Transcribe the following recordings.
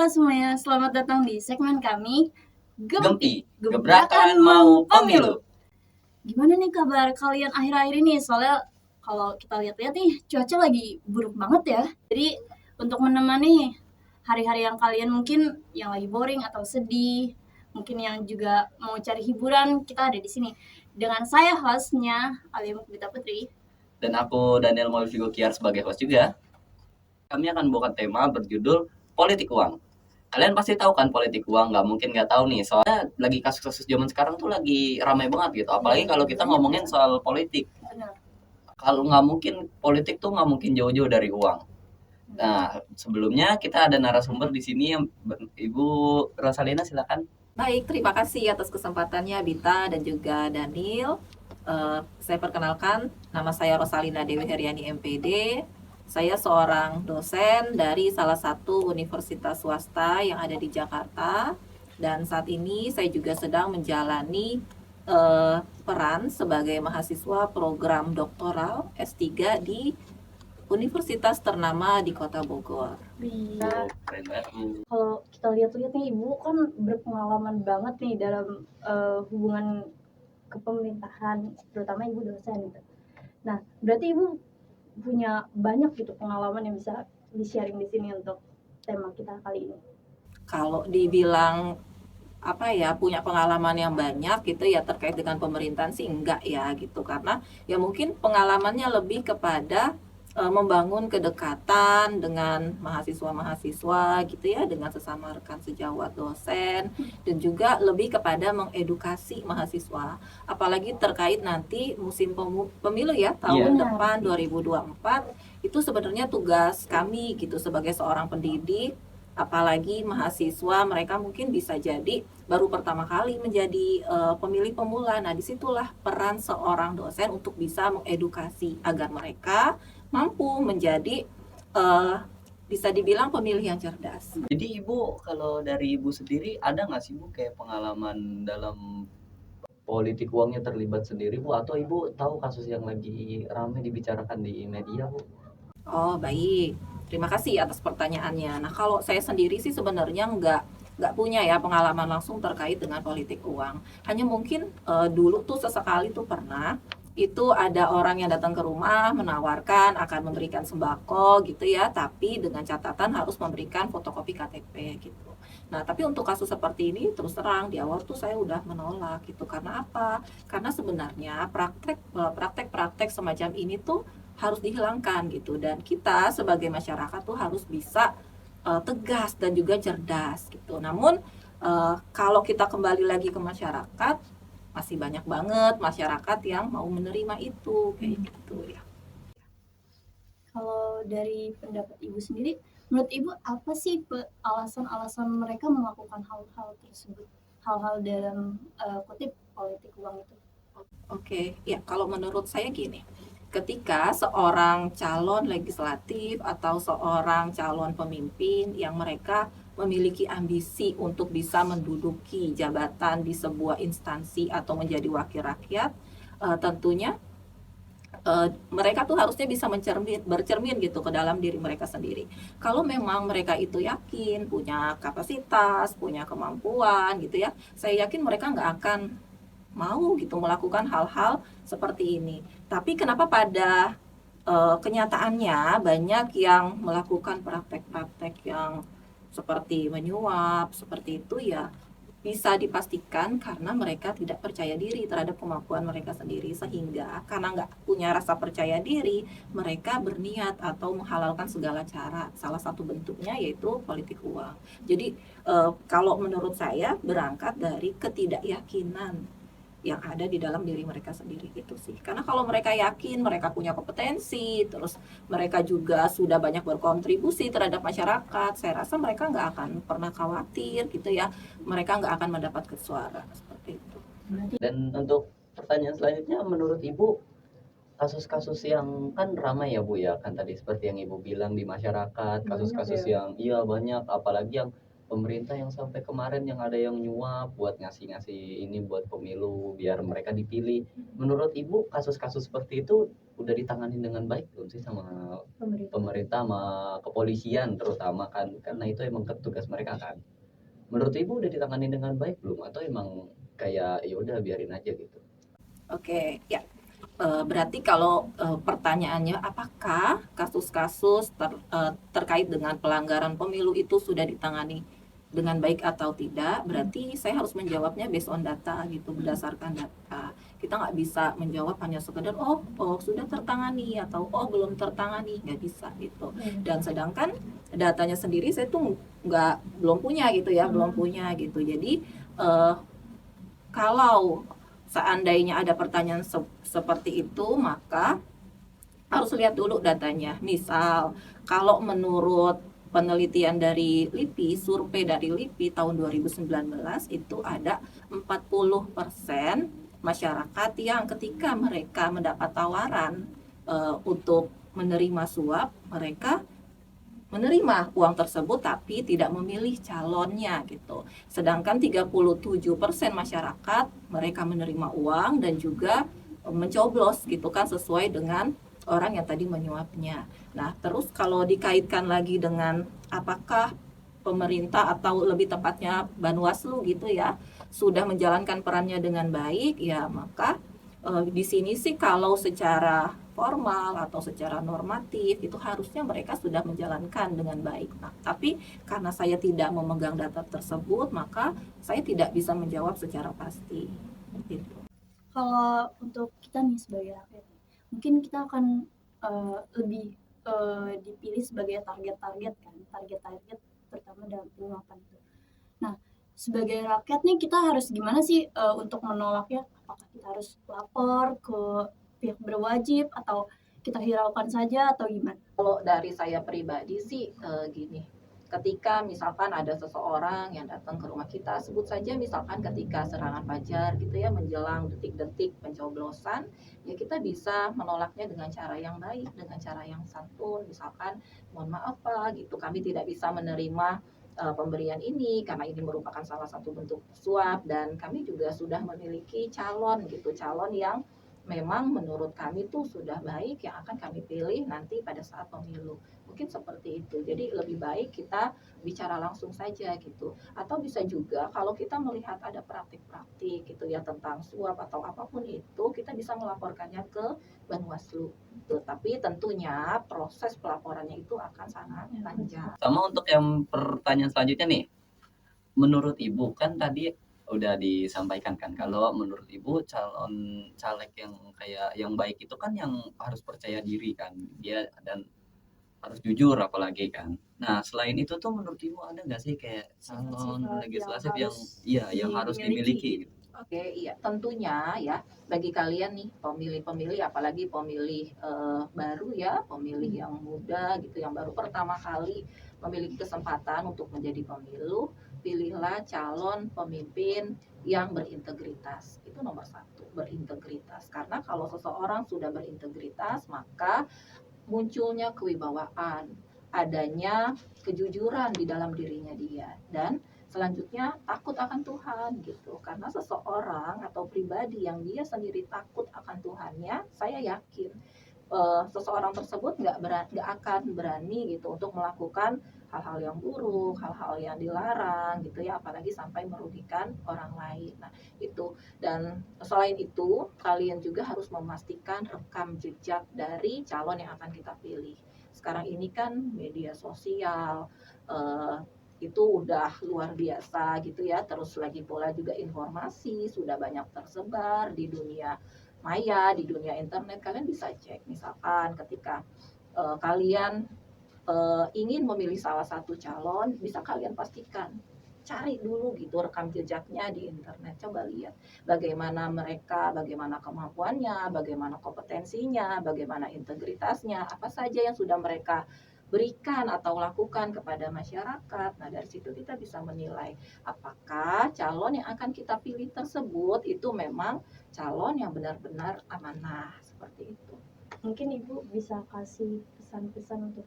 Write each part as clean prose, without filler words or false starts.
Halo semuanya, selamat datang di segmen kami Gempi, gebrakan mau pemilu. Gimana nih kabar kalian akhir-akhir ini? Soalnya kalau kita lihat-lihat nih, cuaca lagi buruk banget ya. Jadi untuk menemani hari-hari yang kalian mungkin yang lagi boring atau sedih, mungkin yang juga mau cari hiburan, kita ada di sini. Dengan saya hostnya, Alia Mukbita Putri. Dan aku Daniel Malvigo Kiar sebagai host juga. Kami akan membawakan tema berjudul politik uang. Kalian pasti tahu kan politik uang, nggak mungkin nggak tahu nih. Soalnya lagi kasus-kasus zaman sekarang tuh lagi ramai banget gitu. Apalagi kalau kita ngomongin soal politik. Benar. Kalau nggak mungkin politik tuh nggak mungkin jauh-jauh dari uang. Nah, sebelumnya kita ada narasumber di sini yang Ibu Rosalina, silakan. Baik, terima kasih atas kesempatannya Bita dan juga Daniel. Saya perkenalkan, nama saya Rosalina Dewi Heriani MPD. Saya seorang dosen dari salah satu universitas swasta yang ada di Jakarta. Dan saat ini saya juga sedang menjalani peran sebagai mahasiswa program doktoral S3 di universitas ternama di Kota Bogor. Iya. Keren banget. Kalau kita lihat-lihat nih, Ibu kan berpengalaman banget nih dalam hubungan kepemerintahan, terutama Ibu dosen gitu. Nah, berarti Ibu punya banyak gitu pengalaman yang bisa di-sharing di sini untuk tema kita kali ini. Kalau dibilang punya pengalaman yang banyak gitu ya terkait dengan pemerintahan sih enggak ya gitu, karena ya mungkin pengalamannya lebih kepada membangun kedekatan dengan mahasiswa-mahasiswa gitu ya, dengan sesama rekan sejawat dosen, dan juga lebih kepada mengedukasi mahasiswa, apalagi terkait nanti musim pemilu ya tahun depan 2024. Itu sebenarnya tugas kami gitu sebagai seorang pendidik, apalagi mahasiswa mereka mungkin bisa jadi baru pertama kali menjadi pemilih pemula. Nah, disitulah peran seorang dosen untuk bisa mengedukasi agar mereka mampu menjadi bisa dibilang pemilih yang cerdas. Jadi Ibu, kalau dari Ibu sendiri ada nggak sih Bu kayak pengalaman dalam politik uangnya terlibat sendiri Bu, atau Ibu tahu kasus yang lagi ramai dibicarakan di media Bu? Oh, baik. Terima kasih atas pertanyaannya. Nah, kalau saya sendiri sih sebenarnya nggak punya ya pengalaman langsung terkait dengan politik uang. Hanya mungkin dulu tuh sesekali tuh pernah itu ada orang yang datang ke rumah menawarkan akan memberikan sembako gitu ya, tapi dengan catatan harus memberikan fotokopi KTP gitu. Nah, tapi untuk kasus seperti ini terus terang di awal tuh saya udah menolak gitu. Karena apa? Karena sebenarnya praktek-praktek semacam ini tuh harus dihilangkan gitu, dan kita sebagai masyarakat tuh harus bisa tegas dan juga cerdas gitu. Namun kalau kita kembali lagi ke masyarakat, masih banyak banget masyarakat yang mau menerima itu kayak gitu ya. Kalau dari pendapat Ibu sendiri, menurut Ibu apa sih alasan-alasan mereka melakukan hal-hal tersebut? Hal-hal dalam kutip politik uang itu. Oke, ya kalau menurut saya gini, ketika seorang calon legislatif atau seorang calon pemimpin yang mereka memiliki ambisi untuk bisa menduduki jabatan di sebuah instansi atau menjadi wakil rakyat, tentunya mereka tuh harusnya bisa bercermin gitu ke dalam diri mereka sendiri. Kalau memang mereka itu yakin punya kapasitas, punya kemampuan gitu ya, saya yakin mereka nggak akan mau gitu melakukan hal-hal seperti ini. Tapi kenapa pada kenyataannya banyak yang melakukan praktek-praktek yang seperti menyuap seperti itu ya, bisa dipastikan karena mereka tidak percaya diri terhadap kemampuan mereka sendiri, sehingga karena nggak punya rasa percaya diri mereka berniat atau menghalalkan segala cara. Salah satu bentuknya yaitu politik uang. Jadi kalau menurut saya berangkat dari ketidakyakinan yang ada di dalam diri mereka sendiri itu sih. Karena kalau mereka yakin mereka punya kompetensi, terus mereka juga sudah banyak berkontribusi terhadap masyarakat, saya rasa mereka nggak akan pernah khawatir gitu ya, mereka nggak akan mendapatkan suara seperti itu. Dan untuk pertanyaan selanjutnya, menurut Ibu kasus-kasus yang kan ramai ya Bu ya, kan tadi seperti yang Ibu bilang di masyarakat, kasus-kasus yang iya banyak, apalagi yang pemerintah yang sampai kemarin yang ada yang nyuap buat ngasih-ngasih ini buat pemilu biar mereka dipilih. Menurut Ibu kasus-kasus seperti itu udah ditangani dengan baik belum sih sama Pemerintah. pemerintah, sama kepolisian terutama kan, karena itu emang tugas mereka kan. Menurut Ibu udah ditangani dengan baik belum? Atau emang kayak ya udah biarin aja gitu? Oke, ya. Berarti kalau pertanyaannya apakah kasus-kasus terkait dengan pelanggaran pemilu itu sudah ditangani dengan baik atau tidak, berarti saya harus menjawabnya based on data gitu, berdasarkan data. Kita nggak bisa menjawab hanya sekedar oh sudah tertangani atau oh belum tertangani, nggak bisa gitu. Dan sedangkan datanya sendiri saya tuh belum punya gitu ya, belum punya gitu. Jadi kalau seandainya ada pertanyaan seperti itu, maka harus lihat dulu datanya. Misal, kalau menurut penelitian dari LIPI, survei dari LIPI tahun 2019 itu ada 40% masyarakat yang ketika mereka mendapat tawaran untuk menerima suap, mereka menerima uang tersebut tapi tidak memilih calonnya gitu. Sedangkan 37% masyarakat mereka menerima uang dan juga mencoblos gitu kan, sesuai dengan orang yang tadi menyuapnya. Nah, terus kalau dikaitkan lagi dengan apakah pemerintah atau lebih tepatnya Banwaslu gitu ya sudah menjalankan perannya dengan baik, ya maka di sini sih kalau secara formal atau secara normatif itu harusnya mereka sudah menjalankan dengan baik. Nah, tapi karena saya tidak memegang data tersebut, maka saya tidak bisa menjawab secara pasti. Gitu. Kalau untuk kita nih sebagai rakyat, mungkin kita akan lebih dipilih sebagai target-target kan, target-target terutama dalam penyuapan itu. Nah, sebagai rakyat nih kita harus gimana sih untuk menolaknya? Apakah kita harus lapor ke pihak berwajib atau kita hiraukan saja atau gimana? Kalau dari saya pribadi sih gini, ketika misalkan ada seseorang yang datang ke rumah kita, sebut saja misalkan ketika serangan fajar gitu ya, menjelang detik-detik pencoblosan, ya kita bisa menolaknya dengan cara yang baik, dengan cara yang santun. Misalkan, mohon maaf Pak, gitu, kami tidak bisa menerima pemberian ini karena ini merupakan salah satu bentuk suap, dan kami juga sudah memiliki calon gitu, calon yang memang menurut kami tuh sudah baik yang akan kami pilih nanti pada saat pemilu. Mungkin seperti itu. Jadi lebih baik kita bicara langsung saja gitu. Atau bisa juga kalau kita melihat ada praktik-praktik gitu ya tentang suap atau apapun itu, kita bisa melaporkannya ke Banwaslu. Gitu. Tapi tentunya proses pelaporannya itu akan sangat panjang. Sama untuk yang pertanyaan selanjutnya nih, menurut Ibu kan tadi udah disampaikan kan kalau menurut Ibu calon caleg yang kayak yang baik itu kan yang harus percaya diri kan dia, dan harus jujur apalagi kan. Nah selain itu tuh menurut Ibu ada nggak sih kayak calon Sifat-sifat legislatif yang harus yang harus dimiliki gitu? Oke, iya, tentunya ya bagi kalian nih pemilih-pemilih, apalagi pemilih baru ya, pemilih yang muda gitu, yang baru pertama kali memiliki kesempatan untuk menjadi pemilu, pilihlah calon pemimpin yang berintegritas. Itu nomor satu, berintegritas. Karena kalau seseorang sudah berintegritas, maka munculnya kewibawaan, adanya kejujuran di dalam dirinya dia, dan selanjutnya takut akan Tuhan gitu. Karena seseorang atau pribadi yang dia sendiri takut akan Tuhannya, saya yakin seseorang tersebut nggak akan berani gitu untuk melakukan hal-hal yang buruk, hal-hal yang dilarang gitu ya, apalagi sampai merugikan orang lain. Nah, itu. Dan selain itu, kalian juga harus memastikan rekam jejak dari calon yang akan kita pilih. Sekarang ini kan media sosial itu udah luar biasa gitu ya. Terus lagi pula juga informasi sudah banyak tersebar di dunia maya, di dunia internet. Kalian bisa cek misalkan ketika kalian ingin memilih salah satu calon, bisa kalian pastikan cari dulu gitu rekam jejaknya di internet, coba lihat bagaimana mereka, bagaimana kemampuannya, bagaimana kompetensinya, bagaimana integritasnya, apa saja yang sudah mereka berikan atau lakukan kepada masyarakat. Nah, dari situ kita bisa menilai apakah calon yang akan kita pilih tersebut itu memang calon yang benar-benar amanah, seperti itu. Mungkin Ibu bisa kasih pesan-pesan untuk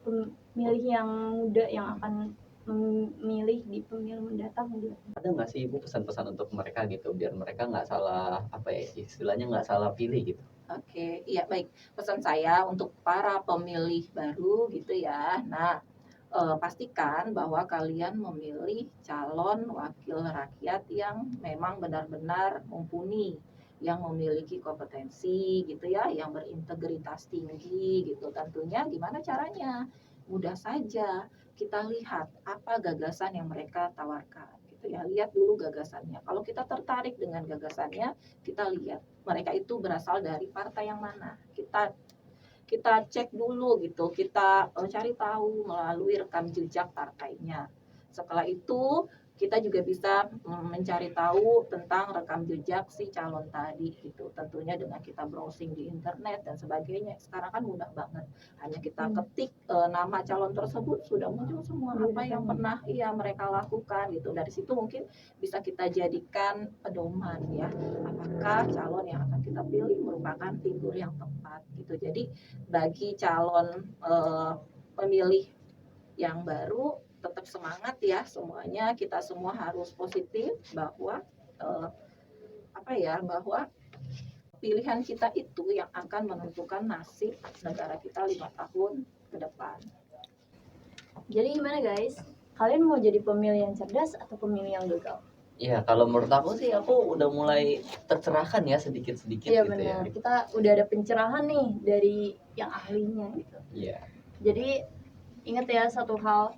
pemilih yang muda yang akan memilih di pemilu mendatang gitu. Ada nggak sih Ibu pesan-pesan untuk mereka gitu biar mereka nggak salah apa ya istilahnya nggak salah pilih gitu? Oke, iya baik. Pesan saya untuk para pemilih baru gitu ya. Nah, pastikan bahwa kalian memilih calon wakil rakyat yang memang benar-benar mumpuni, yang memiliki kompetensi gitu ya, yang berintegritas tinggi gitu. Tentunya gimana caranya? Mudah saja. Kita lihat apa gagasan yang mereka tawarkan gitu ya. Lihat dulu gagasannya. Kalau kita tertarik dengan gagasannya, kita lihat mereka itu berasal dari partai yang mana. Kita cek dulu gitu, kita cari tahu melalui rekam jejak partainya. Setelah itu kita juga bisa mencari tahu tentang rekam jejak si calon tadi gitu. Tentunya dengan kita browsing di internet dan sebagainya. Sekarang kan mudah banget. Hanya kita ketik nama calon tersebut sudah muncul semua apa yang pernah mereka lakukan gitu. Dari situ mungkin bisa kita jadikan pedoman ya. Apakah calon yang akan kita pilih merupakan figur yang tepat gitu. Jadi bagi calon pemilih yang baru tetap semangat ya semuanya, kita semua harus positif bahwa bahwa pilihan kita itu yang akan menentukan nasib negara kita 5 tahun ke depan. Jadi gimana guys? Kalian mau jadi pemilih yang cerdas atau pemilih yang gagal? Iya, kalau menurut aku sih aku udah mulai tercerahkan ya sedikit-sedikit Iya gitu benar. ya. Kita udah ada pencerahan nih dari yang ahlinya gitu. Iya. Jadi ingat ya satu hal,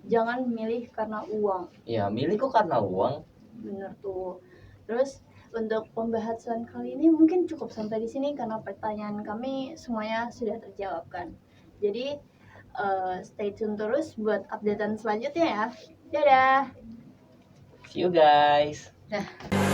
jangan milih karena uang. Iya, milihku karena uang. Bener tuh. Terus untuk pembahasan kali ini mungkin cukup sampai di sini karena pertanyaan kami semuanya sudah terjawabkan. Jadi stay tune terus buat updatean selanjutnya ya. Dadah. See you guys. Nah.